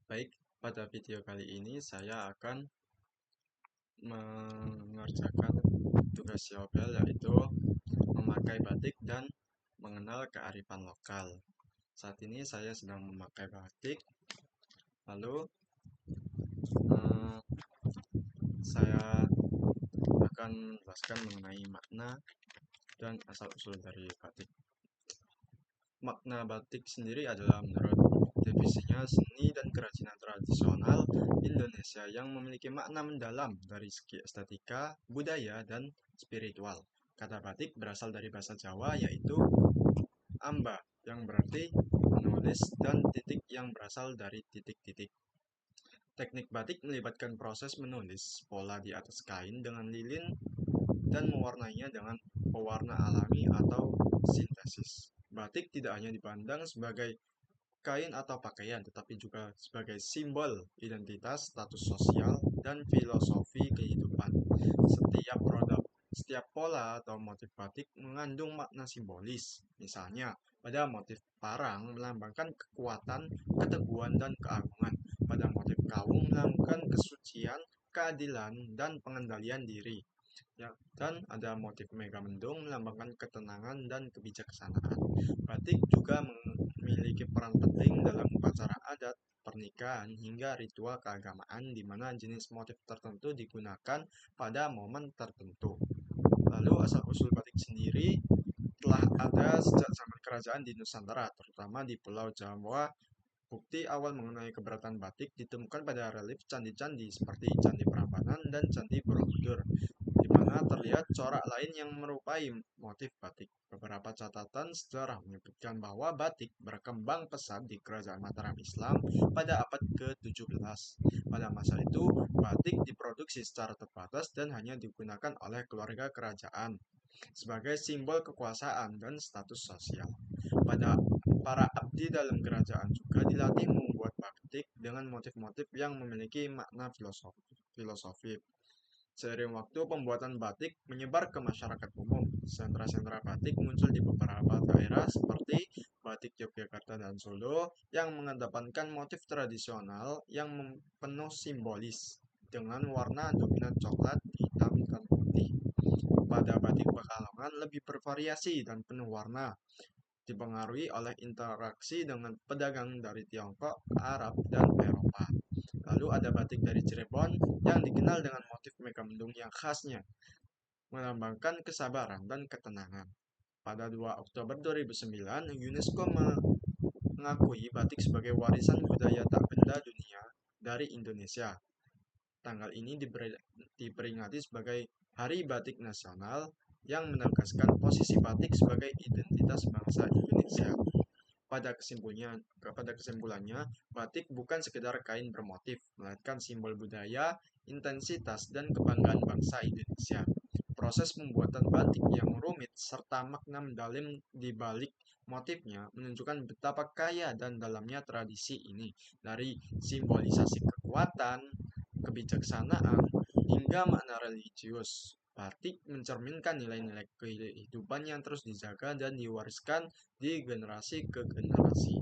Baik, pada video kali ini saya akan mengerjakan tugas yobel yaitu memakai batik dan mengenal kearifan lokal. Saat ini saya sedang memakai batik, lalu eh, saya akan menjelaskan mengenai makna dan asal-usul dari batik. Makna batik sendiri adalah menurut definisinya seni dan kerajinan tradisional Indonesia yang memiliki makna mendalam dari segi estetika, budaya, dan spiritual. Kata batik berasal dari bahasa Jawa yaitu amba yang berarti menulis dan titik yang berasal dari titik-titik. Teknik batik melibatkan proses menulis pola di atas kain dengan lilin dan mewarnainya dengan pewarna alami atau sintesis. Batik tidak hanya dipandang sebagai kain atau pakaian, tetapi juga sebagai simbol identitas, status sosial, dan filosofi kehidupan. Setiap pola atau motif batik mengandung makna simbolis. Misalnya, pada motif parang melambangkan kekuatan, keteguhan, dan keagungan. Pada motif kaum melambangkan kesucian, keadilan, dan pengendalian diri. Ya, dan ada motif megamendung melambangkan ketenangan dan kebijaksanaan. Batik juga memiliki peran penting dalam upacara adat, pernikahan, hingga ritual keagamaan di mana jenis motif tertentu digunakan pada momen tertentu. Lalu asal-usul batik sendiri telah ada sejak zaman kerajaan di Nusantara, terutama di Pulau Jawa. Bukti awal mengenai keberatan batik ditemukan pada relief candi-candi seperti Candi Prambanan dan Candi Borobudur, di mana terlihat corak lain yang merupai motif batik. Beberapa catatan sejarah menyebutkan bahwa batik berkembang pesat di Kerajaan Mataram Islam pada abad ke-17. Pada masa itu, batik diproduksi secara terbatas dan hanya digunakan oleh keluarga kerajaan sebagai simbol kekuasaan dan status sosial. Pada para abdi dalam kerajaan juga dilatih membuat batik dengan motif-motif yang memiliki makna filosofi. Seiring waktu, pembuatan batik menyebar ke masyarakat umum. Sentra-sentra batik muncul di beberapa daerah seperti Batik Yogyakarta dan Solo yang mengedepankan motif tradisional yang penuh simbolis dengan warna dominan coklat, hitam, dan putih. Pada batik Pekalongan lebih bervariasi dan penuh warna, dipengaruhi oleh interaksi dengan pedagang dari Tiongkok, Arab, dan Eropa. Lalu ada batik dari Cirebon yang dikenal dengan motif megamendung yang khasnya, melambangkan kesabaran dan ketenangan. Pada 2 Oktober 2009, UNESCO mengakui batik sebagai warisan budaya tak benda dunia dari Indonesia. Tanggal ini diperingati sebagai Hari Batik Nasional yang menegaskan posisi batik sebagai identitas bangsa Indonesia. Pada kesimpulannya, batik bukan sekedar kain bermotif, melainkan simbol budaya, intensitas, dan kebanggaan bangsa Indonesia. Proses pembuatan batik yang rumit serta makna mendalam di balik motifnya menunjukkan betapa kaya dan dalamnya tradisi ini, dari simbolisasi kekuatan, kebijaksanaan, hingga makna religius. Batik mencerminkan nilai-nilai kehidupan yang terus dijaga dan diwariskan di generasi ke generasi.